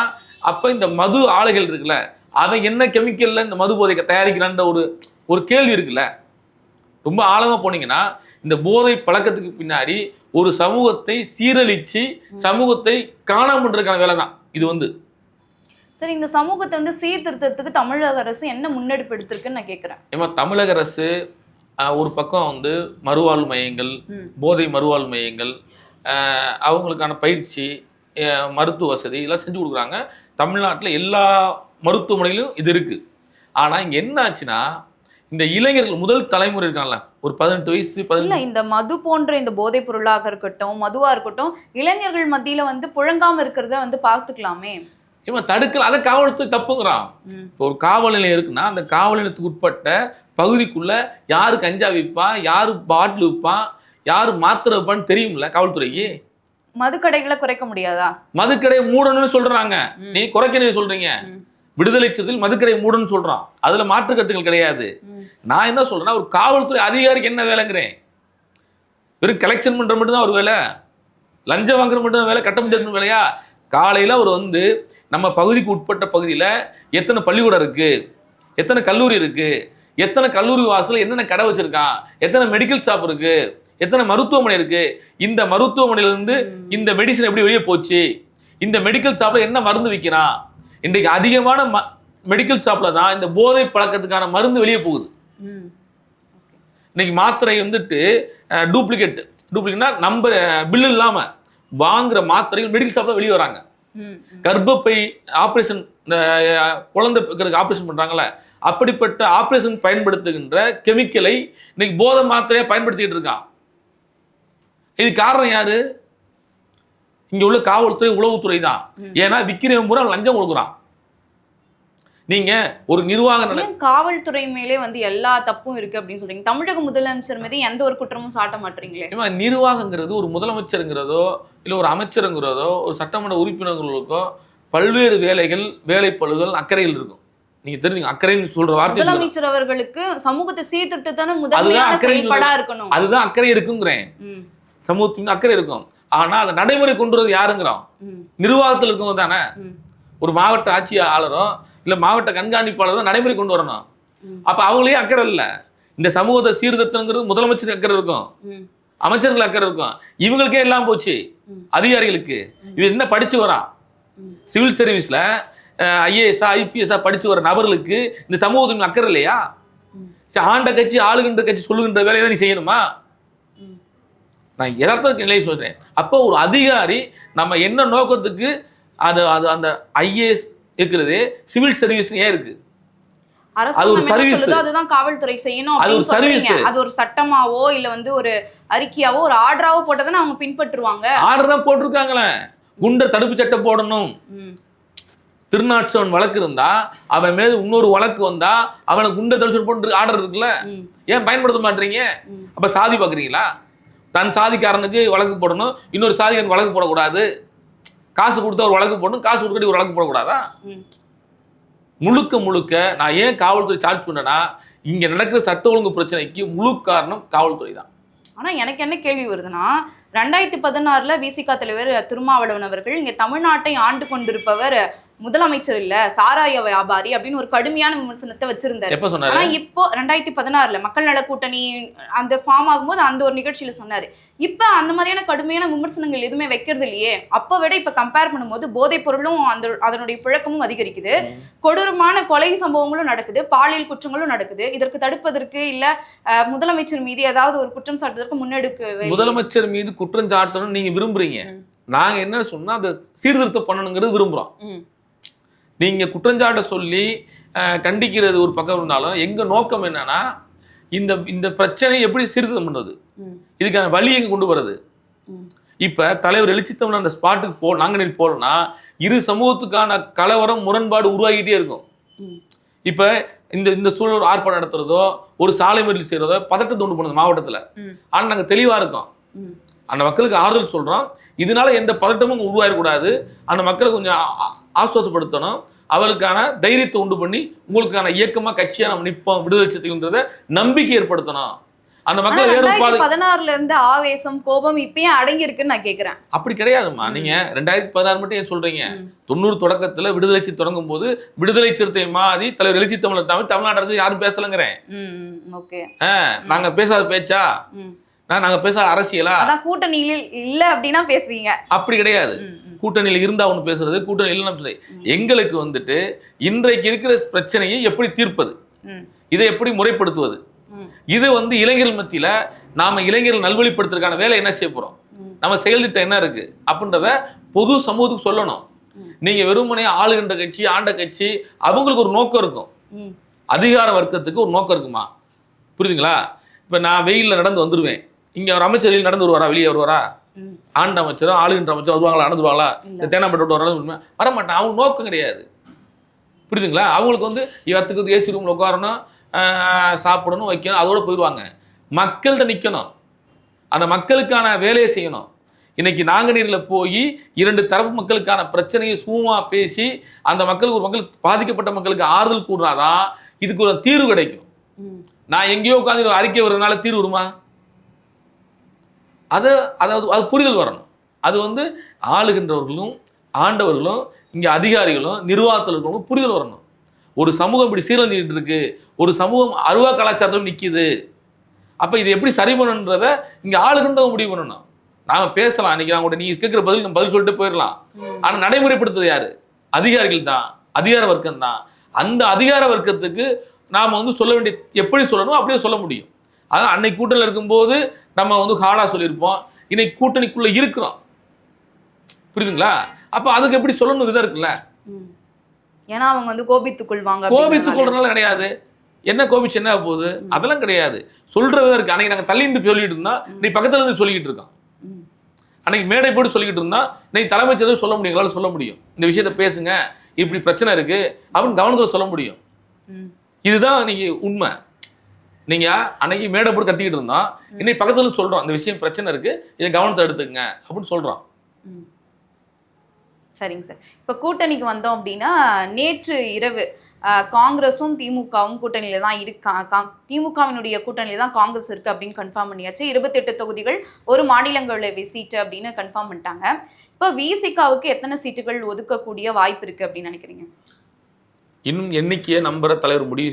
அப்போ இந்த மது ஆலைகள் இருக்குல்ல, அவன் என்ன கெமிக்கல்ல இந்த மது போதை தயாரிக்கிறான்ற ஒரு கேள்வி இருக்குல்ல. ரொம்ப ஆழமா போனீங்கன்னா இந்த போதை பழக்கத்துக்கு பின்னாடி ஒரு சமூகத்தை சீரழிச்சு சமூகத்தை காணாம பண்றதுக்கான வேலை தான் இது வந்து. சரி, இந்த சமூகத்தை வந்து சீர்திருத்தத்துக்கு தமிழக அரசு என்ன முன்னெடுப்பு எடுத்திருக்குன்னு நான் கேட்கிறேன். ஏமா தமிழக அரசு ஒரு பக்கம் வந்து மறுவாழ்வு மையங்கள், போதை மறுவாழ்வு மையங்கள், அவங்களுக்கான பயிற்சி, மருத்துவ வசதி இதெல்லாம் செஞ்சு கொடுக்குறாங்க. தமிழ்நாட்டில் எல்லா மருத்துவமனையிலும் இது இருக்கு. ஆனா இங்க என்ன ஆச்சுன்னா இந்த இளைஞர்கள் முதல் தலைமுறை இருக்காங்கல்ல, ஒரு 18 வயசு இந்த மது போன்ற இந்த போதைப் பொருளாக இருக்கட்டும், மதுவா இருக்கட்டும், இளைஞர்கள் மத்தியில வந்து புழங்காம இருக்கிறத வந்து பார்த்துக்கலாமே. இவன் தடுக்கல, அதை காவல்துறை தப்புங்கிறான். இப்போ ஒரு காவல் நிலையம் இருக்குன்னா அந்த காவல் நிலையத்துக்கு உட்பட்ட பகுதிக்குள்ள யாரு கஞ்சா விற்பான், யாரு பாட்டில் விற்பான், யாரு மாத்திரை விற்பான்னு தெரியும்ல காவல்துறைக்கு. மதுக்கடைகளை குறைக்க முடியாதா? மதுக்கடையை மூடணும்னு சொல்றாங்க, நீ குறைக்கணும் சொல்றீங்க. விடுதலை சிறுத்தைகள் மதுக்கடை மூடன்னு சொல்றான், அதுல மாற்று கருத்துக்கள் கிடையாது. நான் என்ன சொல்றேன்னா ஒரு காவல்துறை அதிகாரிக்கு என்ன வேலைங்கிறேன்? வெறும் கலெக்ஷன் பண்ற மட்டும் தான் ஒரு வேலை. லஞ்சம் வாங்குற மட்டும் வேலை, கட்ட முடியாது வேலையா? காலையில் அவர் வந்து நம்ம பகுதிக்கு உட்பட்ட பகுதியில் எத்தனை பள்ளிக்கூடம் இருக்கு, எத்தனை கல்லூரி இருக்கு, எத்தனை கல்லூரி வாசல் என்னென்ன கடை வச்சிருக்கான், எத்தனை மெடிக்கல் ஷாப் இருக்கு, எத்தனை மருத்துவமனை இருக்கு, இந்த மருத்துவமனையிலிருந்து இந்த மெடிசன் எப்படி வெளியே போச்சு, இந்த மெடிக்கல் ஷாப்ல என்ன மருந்து விற்கிறான். இன்றைக்கு அதிகமான மெடிக்கல் ஷாப்ல தான் இந்த போதை பழக்கத்துக்கான மருந்து வெளியே போகுது. இன்னைக்கு மாத்திரை வந்துட்டு டூப்ளிகேட்னா நம்ம பில்லு இல்லாம வாங்குற மாத்திரைகள் மெடிக்கல் ஷாப்ல வெளியே வராங்க. கர்ப்பப்பை ஆபரேஷன், இந்த குழந்தை ஆபரேஷன் பண்றாங்கல்ல, அப்படிப்பட்ட ஆபரேஷன் பயன்படுத்துகின்ற கெமிக்கலை இன்னைக்கு போதை மாத்திரையா பயன்படுத்திட்டு இருக்கான். இது காரணம் யாரு? இங்க உள்ள காவல்துறை, உளவுத்துறை தான். ஏன்னா விக்கிறவன் பூரா லஞ்சம் கொடுக்குறான். நீங்க ஒரு நிர்வாக காவல்துறை மேலே வந்து எல்லா தப்பும் இருக்கு அப்படின்னு சொல்றீங்க. தமிழக முதலமைச்சர் மீது எந்த ஒரு குற்றமும் சாட்ட மாட்டீங்களே. நிர்வாகங்கிறது ஒரு முதலமைச்சருங்கிறதோ இல்ல ஒரு அமைச்சருங்கிறதோ ஒரு சட்டமன்ற உறுப்பினர்களுக்கோ பல்வேறு வேலைகள், வேலைப்பளுகள், அக்கறைகள் இருக்கும். நீங்க தெரிஞ்சுங்க, அக்கறைன்னு சொல்ற வார்த்தை முதலமைச்சர் அவர்களுக்கு சமூகத்தை சீர்திருத்தத்தான முதன்மையான செயல்பாடா இருக்கணும். அதுதான் அக்கறை இருக்குங்கிறேன். சமூகத்தின் அக்கறை இருக்கும். ஆனா அதை நடைமுறை கொண்டு வரது யாருங்கிறோம்? நிர்வாகத்தில் இருக்கவங்க தானே. ஒரு மாவட்ட ஆட்சியாளரோ இல்ல மாவட்ட கண்காணிப்பாளரோ நடைமுறை கொண்டு வரணும். அப்ப அவங்களே அக்கறை இல்லை. இந்த சமூகத்தை சீர்திருத்தங்கிறது முதலமைச்சருக்கு அக்கறை இருக்கும், அமைச்சர்கள் அக்கறை இருக்கும். இவங்களுக்கே எல்லாம் போச்சு. அதிகாரிகளுக்கு இவன் என்ன படிச்சு வரான், சிவில் சர்வீஸ்ல ஐஏஎஸ்ஆ ஐபிஎஸ்ஆ படிச்சு வர நபர்களுக்கு இந்த சமூகத்தின் அக்கறை இல்லையா? ஆண்ட கட்சி ஆளுகின்ற கட்சி சொல்லுகின்ற வேலையை தான் நீ செய்யணுமா? நான் யதார்த்த நிலையை சொல்றேன். அப்போ ஒரு அதிகாரி நம்ம என்ன நோக்கத்துக்கு அது அந்த ஐஏஎஸ் இருக்கிறது சிவில் சர்வீஸ் ஏன் இருக்கு? அது ஒரு சர்வீஸ். அதுதான் காவல்துறை செய்யணும் அப்படின்னு சொல்றீங்க. அது ஒரு சட்டமாவோ இல்ல வந்து ஒரு அறிக்கையாவோ ஒரு ஆர்டராவோ போட்டதானே அவங்க பின்பற்றுவாங்க. ஆர்டர் தான் போட்டிருக்காங்களே. குண்டர் தடுப்பு சட்டம் போடணும். திருநாட்சவன் வழக்கு இருந்தா அவன் மேல இன்னொரு வழக்கு வந்தா அவனுக்கு குண்டர் தடுப்பு சட்டம் போட்டு ஆர்டர் இருக்குல்ல, ஏன் பயன்படுத்த மாட்டீங்க? அப்ப சாதி பாக்குறீங்களா? தன் சாதிக்காரனுக்கு வழக்கு போடணும், இன்னொரு சாதிக்காரனுக்கு வழக்கு போடக்கூடாது. காசு கொடுத்தா ஒரு வழக்கு போடணும், காசு கொடுக்க ஒரு வழக்கு போடக்கூடாதா? முழுக்க முழுக்க நான் ஏன் காவல்துறை சார்ஜ் பண்ணேன்னா, இங்க நடக்கிற சட்ட ஒழுங்கு பிரச்சனைக்கு முழு காரணம் காவல்துறை தான். ஆனா எனக்கு என்ன கேள்வி வருதுன்னா, 2016 விசிக தலைவர் திருமாவளவன் அவர்கள் இங்க தமிழ்நாட்டை ஆண்டு கொண்டிருப்பவர் முதலமைச்சர் இல்ல, சாராய வியாபாரி அப்படின்னு ஒரு கடுமையான விமர்சனத்தை வச்சிருந்தாரு. எப்ப சொன்னாரு? ஆனா இப்போ 2016 மக்கள் நல கூட்டணி அந்த ஃபார்ம் ஆகும்போது அந்த ஒரு நிகழ்ச்சியில சொன்னாரு. இப்ப அந்த மாதிரியான கடுமையான விமர்சனங்கள் எதுவுமே வைக்கிறது இல்லையே. அப்ப விட இப்ப கம்பேர் பண்ணும்போது போதைப் பொருளும் அதனுடைய புழக்கமும் அதிகரிக்குது, கொடூரமான கொலை சம்பவங்களும் நடக்குது, பாலியல் குற்றங்களும் நடக்குது. இதற்கு தடுப்பதற்கு இல்ல முதலமைச்சர் மீது ஏதாவது ஒரு குற்றம் சாட்டுவதற்கு முன்னெடுக்க. முதலமைச்சர் மீது குற்றம் சாட்டணும் நீங்க விரும்புறீங்க, நாங்க என்ன சொன்னா அதை சீர்திருத்தம் பண்ணணுங்கிறது விரும்புறோம். நீங்க குற்றஞ்சாட்ட சொல்லி கண்டிக்கிறது ஒரு பக்கம் இருந்தாலும் எங்க நோக்கம் என்னன்னா, இந்த பிரச்சனையை எப்படி சீர்திருத்தம் பண்றது, இதுக்கான வழி எங்க கொண்டு வர்றது. இப்ப தலைவர் எழுச்சி தமிழ் அந்த ஸ்பாட்டுக்கு நாங்குநேரி போலனா இரு சமூகத்துக்கான கலவரம், முரண்பாடு உருவாகிட்டே இருக்கும். இப்ப இந்த சூழல் ஆர்ப்பாட்டம் நடத்துறதோ ஒரு சாலை மறியல் செய்யறதோ பதட்டத்தை உண்டு பண்ணுது மாவட்டத்துல. ஆனா நாங்க தெளிவா இருக்கோம், அந்த மக்களுக்கு ஆறுதல் சொல்றோம். இதனால எந்த பதட்டமும் உருவாயிடக்கூடாது, அந்த மக்களை கொஞ்சம் ஆசுவாசப்படுத்தணும், அவளுக்கான தைரியத்தை உண்டு பண்ணி உங்களுக்கான இயக்கமா கட்சியா நம்ம நிற்போம் விடுதலை சிறுத்தைகள்ன்றத நம்பிக்கை ஏற்படுத்தணும். அந்த மக்கள் 2016 இருந்து ஆவேசம் கோபம் இப்பயும் அடங்கி இருக்குன்னு நான் கேட்கிறேன். அப்படி கிடையாதுமா. நீங்க 2016 மட்டும் ஏன் சொல்றீங்க? 90 தொடக்கத்துல விடுதலை சிறுத்தை தொடங்கும் போது விடுதலை சிறுத்தை மாதிரி தலைவர் எழுச்சி தமிழர் தமிழ்நாடு அரசு யாரும் பேசலங்கிறேன். நாங்க பேசாத பேச்சா? நாங்க பேசாத அரசியலா? அதான் கூட்டணியில் இல்ல அப்படின்னா பேசுவீங்க. அப்படி கிடையாது. கூட்டணியில் இருந்தா ஒண்ணு பேசுறது, கூட்டணி இல்லைன்னு எங்களுக்கு வந்துட்டு இன்றைக்கு இருக்கிற பிரச்சனையை எப்படி தீர்ப்பது, இதை எப்படி முறைப்படுத்துவது, இது இளைஞர்கள் மத்தியில நாம இளைஞர்கள் நல்வழிப்படுத்துறதுக்கான வேலை என்ன செய்ய போறோம், நம்ம செயல் திட்டம் என்ன இருக்கு அப்படின்றத பொது சமூகத்துக்கு சொல்லணும். நீங்க வெறுமனே ஆளுகின்ற கட்சி, ஆண்ட கட்சி, அவங்களுக்கு ஒரு நோக்கம் இருக்கும், அதிகார வர்க்கத்துக்கு ஒரு நோக்கம் இருக்குமா? புரியுதுங்களா? இப்ப நான் வெயில்ல நடந்து வந்துருவேன், இங்க ஒரு அமைச்சர் நடந்து வருவாரா, வெளியே வருவாரா? ஆண்ட அமைச்சரும் ஆளுகின்ற அமைச்சரும் வருவாங்களா, நடந்துருவாங்களா? இந்த தேனாம்பட்டு வரமாட்டான். அவங்க நோக்கம் கிடையாது. புரியுதுங்களா? அவங்களுக்கு இவத்துக்கு ஏசி ரூம்ல உட்காரணும், சாப்பிடணும், வைக்கணும், அதோட போயிடுவாங்க. மக்கள்கிட்ட நிற்கணும், அந்த மக்களுக்கான வேலையை செய்யணும். இன்னைக்கு நாங்குநேரியில் போய் 2 தரப்பு மக்களுக்கான பிரச்சனையை சும்மா பேசி அந்த மக்களுக்கு, ஒரு மக்களுக்கு பாதிக்கப்பட்ட மக்களுக்கு ஆறுதல் கூடுறாதான் இதுக்கு ஒரு தீர்வு கிடைக்கும். நான் எங்கேயோ உட்காந்து அறிக்கை வர்றதுனால தீர்வு வருமா? அது புரிதல் வரணும். அது வந்து ஆளுகின்றவர்களும் ஆண்டவர்களும் இங்கே அதிகாரிகளும் நிர்வாகத்தில் இருக்கிறவங்களும் புரிதல் வரணும். ஒரு சமூகம் இப்படி சீரழிஞ்சிக்கிட்டு இருக்கு, ஒரு சமூகம் அருவா கலாச்சாரத்தில் நிற்கிது, அப்போ இது எப்படி சரி பண்ணணுன்றதை இங்கே ஆளுகின்றவங்க முடிவு பண்ணணும். நாம பேசலாம், அன்னைக்கு நான் கூட நீ கேட்குற பதில் சொல்லிட்டு போயிடலாம். ஆனால் நடைமுறைப்படுத்துறது யாரு? அதிகாரிகள் தான், அதிகார வர்க்கம் தான். அந்த அதிகார வர்க்கத்துக்கு நாம் வந்து சொல்ல வேண்டிய எப்படி சொல்லணும் அப்படியே சொல்ல முடியும். அதான் அன்னைக்கு கூட்டணியில் இருக்கும்போது நம்ம வந்து ஹார்டாக சொல்லியிருப்போம், இன்னைக்கு கூட்டணிக்குள்ளே இருக்கிறோம், புரியுதுங்களா? அப்போ அதுக்கு எப்படி சொல்லணும் விதம் இருக்குல்ல. ஏன்னா அவங்க வந்து கோபித்துக்கொள்வாங்க. கோபித்துக்கொள்றதுனால கிடையாது, என்ன கோபிச்சு என்ன போகுது, அதெல்லாம் கிடையாது. சொல்ற விதம் இருக்கு. அன்னைக்கு நாங்கள் தள்ளிட்டு சொல்லிட்டு இருந்தா நீ பக்கத்துல இருந்து சொல்லிக்கிட்டு இருக்கோம். அன்னைக்கு மேடை போட்டு சொல்லிக்கிட்டு இருந்தா நீ தலைமைச் செயலர் சொல்ல முடியும், எங்களால் சொல்ல முடியும், இந்த விஷயத்த பேசுங்க, இப்படி பிரச்சனை இருக்கு அப்படின்னு கவனத்தில் சொல்ல முடியும். இதுதான் நீங்க உண்மை. நீங்க அன்னைக்கு மேடை போட்டு கத்திக்கிட்டு இருந்தோம், இன்னைக்கு பக்கத்துல சொல்றோம் இந்த விஷயம் பிரச்சனை இருக்கு, இதை கவனத்தை எடுத்துக்கங்க அப்படின்னு சொல்றோம். சரிங்க சார். இப்போ கூட்டணிக்கு வந்தோம் அப்படின்னா, நேற்று இரவு காங்கிரஸும் திமுகவும் கூட்டணியில தான் இருக்கா, திமுகவினுடைய கூட்டணியில தான் காங்கிரஸ் இருக்கு அப்படின்னு கன்ஃபார்ம் பண்ணியாச்சு. 28 தொகுதிகள், ஒரு மாநிலங்களவை சீட்டு அப்படின்னு கன்ஃபார்ம் பண்ணிட்டாங்க. இப்போ விசிகாவுக்கு எத்தனை சீட்டுகள் ஒதுக்கக்கூடிய வாய்ப்பு இருக்கு அப்படின்னு நினைக்கிறீங்க? இன்னும் எண்ணிக்கையை நம்புற தலைவர் முடிவு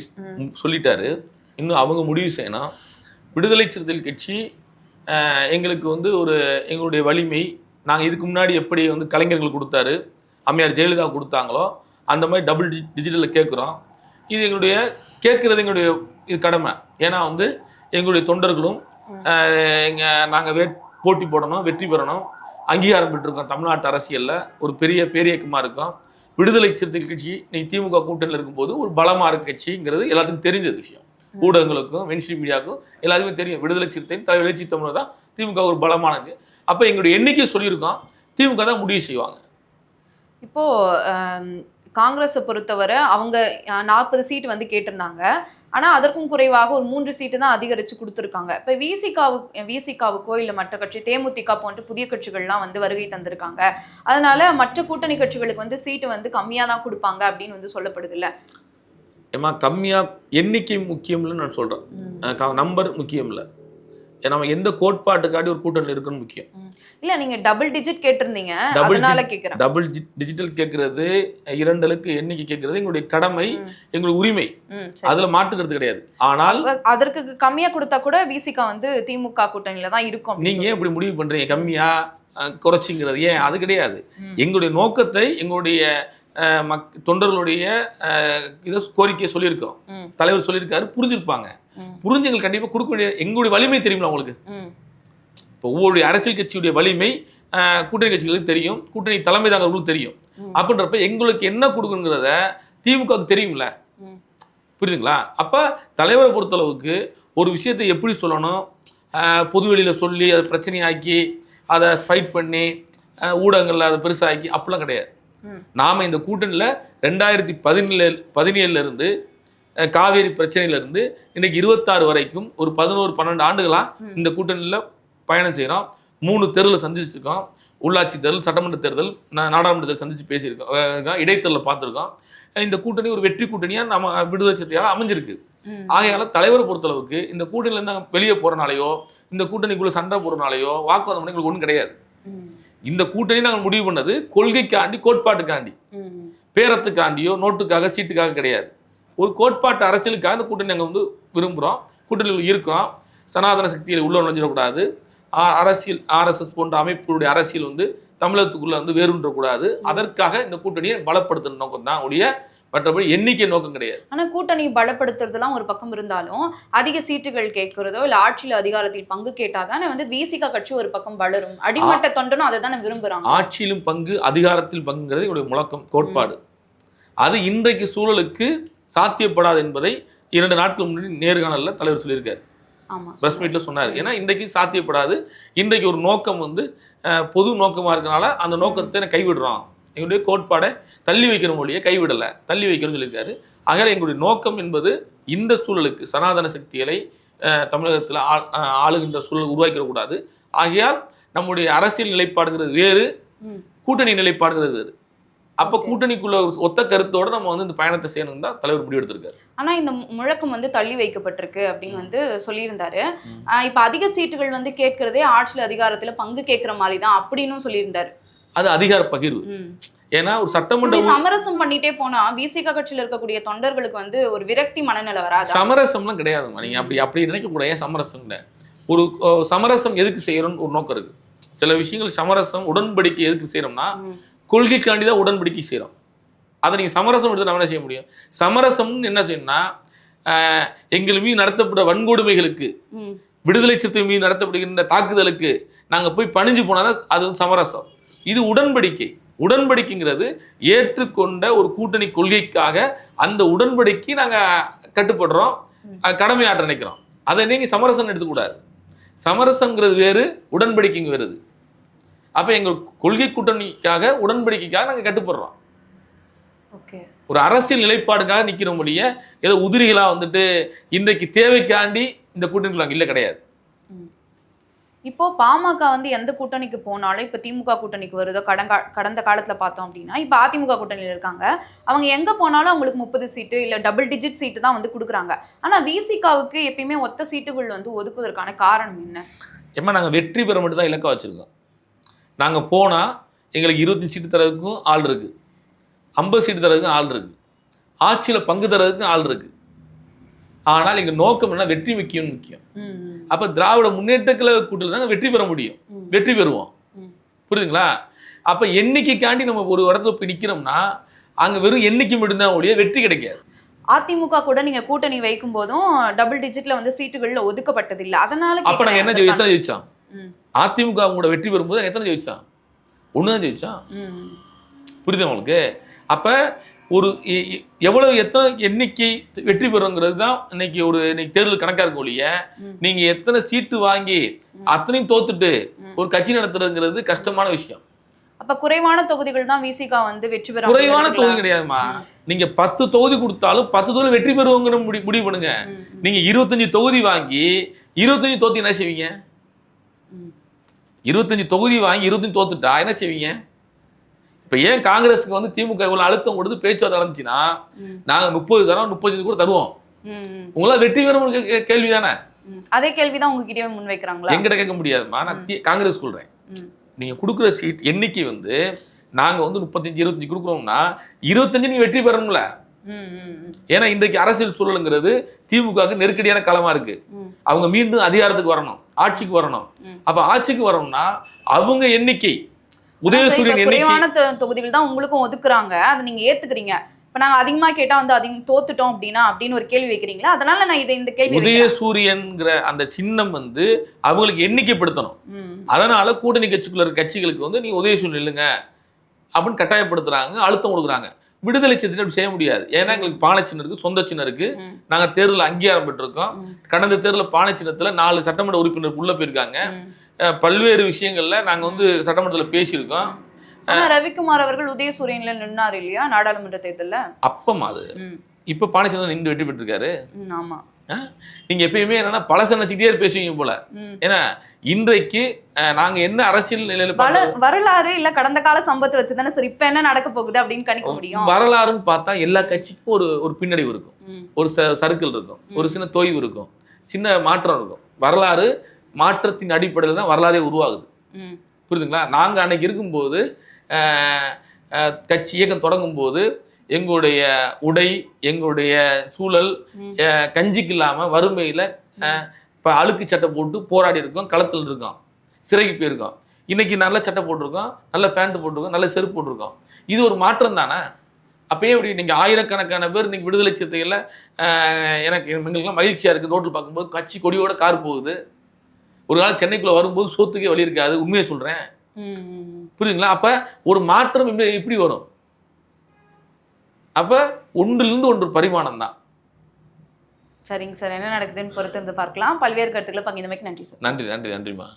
சொல்லிட்டாரு. இன்னும் அவங்க முடிவு செய்யணும். விடுதலை சிறுத்தைகள் கட்சி எங்களுக்கு வந்து ஒரு எங்களுடைய வலிமை, நாங்கள் இதுக்கு முன்னாடி எப்படி வந்து கலைஞர்கள் கொடுத்தாரு, அம்மையார் ஜெயலலிதா கொடுத்தாங்களோ அந்த மாதிரி டபுள் டிஜிட்டலில் கேட்குறோம். இது எங்களுடைய கேட்குறது எங்களுடைய இது கடமை. ஏன்னா வந்து எங்களுடைய தொண்டர்களும் நாங்கள் போட்டி போடணும், வெற்றி பெறணும், அங்கீகாரம் பெற்றிருக்கோம். தமிழ்நாட்டு அரசியலில் ஒரு பெரிய பேரியக்கமாக இருக்கும். விடுதலை சிறுத்தைகள் கட்சி நீ திமுக கூட்டணியில் இருக்கும்போது ஒரு பலமாக இருக்க கட்சிங்கிறது எல்லாத்துக்கும் தெரிஞ்ச விஷயம். ஊடகங்களுக்கும் மெயின்ஸ்ட்ரீம் மீடியாவுக்கும் எல்லாத்துக்குமே தெரியும். விடுதலை சிறுத்தை தலைவர் எழுச்சி தமிழர் தான் திமுக ஒரு பலமானது. அப்போ எங்களுடைய எண்ணிக்கை சொல்லியிருக்கோம், திமுக தான் முடிவு செய்வாங்க. இப்போ காங்கிரஸை பொறுத்தவரை அவங்க 40 சீட்டு வந்து கேட்டிருந்தாங்க. ஆனால் அதற்கும் குறைவாக ஒரு 3 சீட்டு தான் அதிகரித்து கொடுத்துருக்காங்க. இப்போ விசிகாவுக்கோ இல்லை மற்ற கட்சி தேமுதிக போன்ற புதிய கட்சிகள்லாம் வந்து வருகை தந்திருக்காங்க. அதனால மற்ற கூட்டணி கட்சிகளுக்கு வந்து சீட்டு வந்து கம்மியாக தான் கொடுப்பாங்க அப்படின்னு வந்து சொல்லப்படுது இல்லை? ஏமா கம்மியாக எண்ணிக்கை முக்கியம் இல்லைன்னு நான் சொல்கிறேன், நம்பர் முக்கியம் இல்லை. நம்ம எந்த கோட்பாட்டுக்காடி ஒரு கூட்டணி இருக்குன்னு முக்கியம். இல்ல நீங்க டபுள் டிஜிட் கேட்டிருந்தீங்க, அதனால கேக்குறேன். டபுள் டிஜிட்டல் கேட்கறது, 2 இலக்கு எண்ணிக்கை கேட்கறது எங்களுடைய கடமை, எங்களுடைய உரிமை, அதுல மாட்டுக்கிறது கிடையாது. ஆனால் அதற்கு கம்மியா கொடுத்தா கூட விசிகா வந்து திமுக கூட்டணியில தான் இருக்கும். நீங்க ஏன் இப்படி முடிவு பண்றீங்க கம்மியா குறைச்சிங்கிறது? ஏன் அது கிடையாது. எங்களுடைய நோக்கத்தை எங்களுடைய தொண்டர்களுடைய இதை கோரிக்கையை சொல்லியிருக்கோம், தலைவர் சொல்லியிருக்காரு, புரிஞ்சிருப்பாங்க. புரிஞ்சுங்கள் கண்டிப்பா கொடுக்க வேண்டிய எங்களுடைய வலிமை தெரியுமா உங்களுக்கு? இப்போ ஒவ்வொரு அரசியல் கட்சியுடைய வலிமை கூட்டணி கட்சிகளுக்கு தெரியும், கூட்டணி தலைமை தாங்கிறவங்களுக்கு தெரியும். அப்படின்றப்ப எங்களுக்கு என்ன கொடுக்குங்கிறத திமுகவுக்கு தெரியும்ல, புரியுதுங்களா? அப்ப தலைவரை பொறுத்தளவுக்கு ஒரு விஷயத்தை எப்படி சொல்லணும், பொது வெளியில சொல்லி அதை பிரச்சனையாக்கி அதை ஃபைட் பண்ணி ஊடகங்கள்ல அதை பெருசாக்கி அப்படிலாம் கிடையாது. நாம இந்த கூட்டணியில் 2017 இருந்து காவேரி பிரச்சனையில இருந்து இன்னைக்கு 26 வரைக்கும் ஒரு 11-12 ஆண்டுகளா இந்த கூட்டணியில் பயணம் செய்யறோம். 3 தேர்தலை சந்திச்சிருக்கோம். உள்ளாட்சி தேர்தல், சட்டமன்ற தேர்தல், நாடாளுமன்ற தேர்தல் சந்திச்சு பேசியிருக்கோம், இடைத்தேர்தல் பார்த்துருக்கோம். இந்த கூட்டணி ஒரு வெற்றி கூட்டணியா நம்ம விடுதலை சிறுத்தையால அமைஞ்சிருக்கு. ஆகையால தலைவரை பொறுத்தளவுக்கு இந்த கூட்டணியில இருந்து வெளியே போறனாலேயோ இந்த கூட்டணிக்குள்ள சண்டை போறனாலேயோ வாக்குவாதம் எங்களுக்கு ஒன்றும் கிடையாது. இந்த கூட்டணி நாங்கள் முடிவு பண்ணது கொள்கைக்காண்டி, கோட்பாட்டுக்காண்டி, பேரத்துக்காண்டியோ நோட்டுக்காக சீட்டுக்காக கிடையாது. ஒரு கோட்பாட்டு அரசியலுக்காக இந்த கூட்டணி நாங்கள் வந்து விரும்புகிறோம், கூட்டணியில் இருக்கிறோம். சனாதன சக்தியில் உள்ள நுழைஞ்சிடக்கூடாது, அரசியல் ஆர்எஸ்எஸ் போன்ற அமைப்புடைய அரசியல் வந்து தமிழகத்துக்குள்ள வந்து வேறுன்றக்கூடாது. அதற்காக இந்த கூட்டணியை பலப்படுத்துற நோக்கம் தான் ஒழிய மற்றபடி எண்ணிக்கை நோக்கம் கிடையாது. ஆனா கூட்டணி பலப்படுத்துறதுலாம் ஒரு பக்கம் இருந்தாலும் அதிக சீட்டுகள் கேட்கிறதோ இல்ல ஆட்சியில் அதிகாரத்தில் பங்கு கேட்டாதானே வந்து விசிகா கட்சி ஒரு பக்கம் வளரும். அடிமட்ட தொண்டனும் அதை தானே விரும்புறாங்க. ஆட்சியிலும் பங்கு, அதிகாரத்தில் பங்குங்கிறது என்னுடைய முழக்கம், கோட்பாடு. அது இன்றைக்கு சூழலுக்கு சாத்தியப்படாது என்பதை 2 நாட்கள் முன்னாடி நேர்காணலில் தலைவர் சொல்லியிருக்காரு, பிரஸ் மீட்ல சொன்னார். ஏன்னா இன்றைக்கு சாத்தியப்படாது. இன்றைக்கு ஒரு நோக்கம் வந்து பொது நோக்கமாக இருக்கனால அந்த நோக்கத்தை கைவிடுறோம், எங்களுடைய கோட்பாடை தள்ளி வைக்கிற மொழியை கைவிடலை, தள்ளி வைக்கணும்னு சொல்லியிருக்காரு. ஆகையால் எங்களுடைய நோக்கம் என்பது இந்த சூழலுக்கு சனாதன சக்திகளை தமிழகத்தில் ஆளுகின்ற சூழல் உருவாக்கிடக்கூடாது. ஆகையால் நம்முடைய அரசியல் நிலைப்பாடுங்கிறது வேறு, கூட்டணி நிலைப்பாடுங்கிறது வேறு. அப்ப கூட்டணிக்குள்ள ஒத்த கருத்தோட நம்ம வந்து இந்த பயணத்தை செய்யணும் தான் தலைவர் முடிவு எடுத்திருக்காரு. ஆனா இந்த முழக்கம் வந்து தள்ளி வைக்கப்பட்டிருக்கு அப்படின்னு வந்து சொல்லியிருந்தாரு. இப்ப அதிக சீட்டுகள் வந்து கேட்கறதே ஆட்சியில் அதிகாரத்துல பங்கு கேட்கிற மாதிரி தான் அப்படின்னு சொல்லியிருந்தாரு. அது அதிகார பகிர்வு. ஏன்னா ஒரு சட்டமன்ற சமரசம் பண்ணிட்டே போனா விசிக கட்சியில இருக்கக்கூடிய தொண்டர்களுக்கு வந்து ஒரு விரக்தி மனநிலை வராது. சமரசம்லாம் கிடையாதுமா. நீங்க அப்படி நினைக்க கூட. ஏன் சமரசம்? ஒரு சமரசம் எதுக்கு செய்யறோம்னு ஒரு நோக்கம் இருக்கு. சில விஷயங்கள் சமரசம் உடன்படிக்கை எதுக்கு செய்யறோம்னா கொள்கைக்காண்டி தான் உடன்படிக்கை செய்யறோம். அதை நீங்க சமரசம் எடுத்து நம்ம என்ன செய்ய முடியும்? சமரசம்னு என்ன செய்யணும்னா எங்கள் மீது நடத்தப்பட்ட வன்கொடுமைகளுக்கு, விடுதலை சிறுத்தை மீது நடத்தப்படுகின்ற தாக்குதலுக்கு நாங்க போய் பணிஞ்சு போனாதான் அது சமரசம். இது உடன்படிக்கை. உடன்படிக்கைங்கிறது ஏற்றுக்கொண்ட ஒரு கூட்டணி கொள்கைக்காக அந்த உடன்படிக்கை நாங்க கட்டுப்படுறோம், கடமையாற்ற நினைக்கிறோம். அதை நீங்க சமரசம் எடுத்துக்கூடாது. சமரசங்கிறது வேறு, உடன்படிக்கைங்க வேறுது. அப்ப எங்க கொள்கை கூட்டணிக்காக உடன்படிக்கைக்காக நாங்க கட்டுப்படுறோம். ஒரு அரசியல் நிலைப்பாடுக்காக நிக்கிறோம் முடிய ஏதோ உதிரிகளா வந்துட்டு இன்றைக்கு தேவைக்காண்டி இந்த கூட்டணிக்கு இல்ல, கிடையாது. இப்போ பாமக வந்து எந்த கூட்டணிக்கு போனாலும் இப்ப திமுக கூட்டணிக்கு வருதோ, கடந்த காலத்துல பார்த்தோம் அப்படின்னா இப்ப அதிமுக கூட்டணியில இருக்காங்க. அவங்க எங்க போனாலும் அவங்களுக்கு 30 சீட்டு இல்ல டபுள் டிஜிட் சீட்டு தான் வந்து கொடுக்குறாங்க. ஆனா விசிகாவுக்கு எப்பயுமே ஒத்த சீட்டுகள் வந்து ஒதுக்குவதற்கான காரணம் என்ன? ஏமா நாங்க வெற்றி பெற மட்டும் தான் இலக்கா வச்சிருக்கோம். நாங்க போனா எங்களுக்கு 25 சீட்டு தரதுக்கும் ஆள் இருக்கு, 50 சீட்டு தரதுக்கும் ஆள் இருக்கு, ஆட்சியில பங்கு தரதுக்கும் ஆள் இருக்கு. ஆனால் எங்க நோக்கம் என்ன? வெற்றி முக்கியம். அப்ப திராவிட முன்னேற்ற கழக கூட்டத்தில் தான் வெற்றி பெற முடியும், வெற்றி பெறுவோம். புரியுதுங்களா? அப்ப எண்ணிக்கைக்காண்டி நம்ம ஒரு இடத்துல போய் நிக்கிறோம்னா அங்க வெறும் எண்ணிக்கை மட்டும்தான் ஒழிய வெற்றி கிடைக்காது. அதிமுக கூட நீங்க கூட்டணி வைக்கும் போதும் டபுள் டிஜிட்ல வந்து சீட்டுகள்ல ஒதுக்கப்பட்டது இல்ல. அதனால அப்ப நாங்க என்ன எத்தனை ஜெயிச்சோம்? அதிமுக கூட வெற்றி பெறும்போது எத்தனை ஜெயிச்சான்? ஒண்ணுதான் ஜெயிச்சான். புரியுது உங்களுக்கு? அப்ப ஒரு எவ்வளவு எத்தனை எண்ணிக்கை வெற்றி பெறுங்கிறது தான் இன்னைக்கு தேர்தல் கணக்கா இருக்கும் ஒழிய நீங்க எத்தனை சீட்டு வாங்கி அத்தனையும் தோத்துட்டு ஒரு கட்சி நடத்துறதுங்கிறது கஷ்டமான விஷயம். அப்ப குறைவான தொகுதிகள் தான் விசிகா வந்து வெற்றி பெற. குறைவான தொகுதி கிடையாதுமா. நீங்க 10 தொகுதி கொடுத்தாலும் 10 தொகுதி வெற்றி பெறுவோங்கிற முடிவு பண்ணுங்க. நீங்க 25 தொகுதி வாங்கி 25 தோத்து என்ன செய்வீங்க? 25 தொகுதி வாங்கி 25 தோத்துட்டா என்ன செய்வீங்க? இப்ப ஏன் காங்கிரஸுக்கு வந்து திமுக இவ்வளவு அழுத்தம் கொடுத்து பேச்சுவார்த்தை நடந்துச்சுன்னா நாங்க 30 தரோம், 35 கூட தருவோம். உங்களால வெற்றி பெறும் கேள்வி தானே? அதே கேள்விதான் உங்ககிட்டயே முன் வைக்கிறாங்களா? எங்கிட்ட கேட்க முடியாதுமா. நான் காங்கிரஸ் சொல்றேன், நீங்க கொடுக்குற சீட் எண்ணிக்கை வந்து நாங்க வந்து 35 25 கொடுக்குறோம்னா 25 நீங்க வெற்றி பெறணும்ல. ஏன்னா இன்றைக்கு அரசியல் சூழலுங்கிறது திமுகவுக்கு நெருக்கடியான காலமா இருக்கு. அவங்க மீண்டும் அதிகாரத்துக்கு வரணும், ஆட்சிக்கு வரணும். அப்ப ஆட்சிக்கு வரணும்னா அவங்க எண்ணிக்கை உதயசூரியன் குறைவான தொகுதிகள் தான் உங்களுக்கும் ஒதுக்குறாங்க. அதை நீங்க ஏத்துக்கிறீங்க. இப்ப நாங்க அதிகமா கேட்டா வந்து அதிகம் தோத்துட்டோம் அப்படின்னா அப்படின்னு ஒரு கேள்வி வைக்கிறீங்களா? அதனால நான் இந்த கேள்வி உதயசூரியன்ங்கிற அந்த சின்னம் வந்து அவங்களுக்கு எண்ணிக்கைப்படுத்தணும். அதனால கூட்டணி கட்சிக்குள்ள இருக்க கட்சிகளுக்கு வந்து நீ உதயசூரியன் இல்லைங்க அப்படின்னு கட்டாயப்படுத்துறாங்க, அழுத்தம் கொடுக்குறாங்க. விடுதலை சின்னத்தை செய்ய முடியாது. ஏன்னா எங்களுக்கு பானை சின்னம் இருக்கு, சொந்த சின்னம் இருக்கு. நாங்க தேர்தல் அங்கீகாரம் பெற்றிருக்கோம். கடந்த தேர்தலில் பானை சின்னத்துல 4 சட்டமன்ற உறுப்பினர் உள்ள போயிருக்காங்க. பல்வேறு விஷயங்கள்ல நாங்க வந்து சட்டமன்றத்தில் பேசியிருக்கோம். ரவிக்குமார் அவர்கள் உதயசூரியன்ல நின்னாரு இல்லையா நாடாளுமன்ற தேர்தல்ல? அப்பமா அது இப்ப பானை சின்னம் நின்று வெற்றி பெற்றிருக்காரு. ஆமா. நீங்க எப்பயுமே என்னன்னா பழச நினைச்சுக்கிட்டே பேசுவீங்க போல. ஏன்னா இன்றைக்கு நாங்க என்ன அரசியல் நிலையில வரலாறு இல்ல கடந்த கால சம்பவத்தை வச்சுதானே சரி இப்ப என்ன நடக்க போகுது அப்படின்னு கணிக்க முடியும். வரலாறுன்னு பார்த்தா எல்லா கட்சிக்கும் ஒரு பின்னடைவு இருக்கும், ஒரு சர்க்கிள் இருக்கும், ஒரு சின்ன தொய்வு இருக்கும், சின்ன மாற்றம் இருக்கும். வரலாறு மாற்றத்தின் அடிப்படையில் தான் வரலாறே உருவாகுது. புரியுதுங்களா? நாங்க அன்னைக்கு இருக்கும்போது கட்சி இயக்கம் தொடங்கும் போது எங்களுடைய உடை, எங்களுடைய சூழல் கஞ்சிக்கு இல்லாம வறுமையில அழுக்கு சட்டை போட்டு போராடி இருக்கோம், களத்தில் இருக்கோம், சிறைக்கு போயிருக்கோம். இன்னைக்கு நல்ல சட்டை போட்டிருக்கோம், நல்ல பேண்ட் போட்டிருக்கோம், நல்ல செருப்பு போட்டிருக்கோம். இது ஒரு மாற்றம் தானே? அப்பயே இப்படி நீங்க ஆயிரக்கணக்கான பேர் இன்னைக்கு விடுதலை சிறுத்தைகள்ல எங்களுக்கெல்லாம் மகிழ்ச்சியா இருக்கு. ரோட்டில் பார்க்கும்போது கட்சி கொடியோட கார் போகுது. ஒரு காலம் சென்னைக்குள்ள வரும்போது சோத்துக்கே வழி இருக்காது. உண்மையை சொல்றேன். புரியுதுங்களா? அப்ப ஒரு மாற்றம் இப்படி வரும். அப்ப ஒன்றிலிருந்து ஒன்று பரிமாணம் தான். சரிங்க சார், என்ன நடக்குதுன்னு பொறுத்து இருந்து பார்க்கலாம். பல்வேறு கருத்துக்களை பகிர்ந்தமைக்கு நன்றி சார். நன்றி நன்றி நன்றிமா.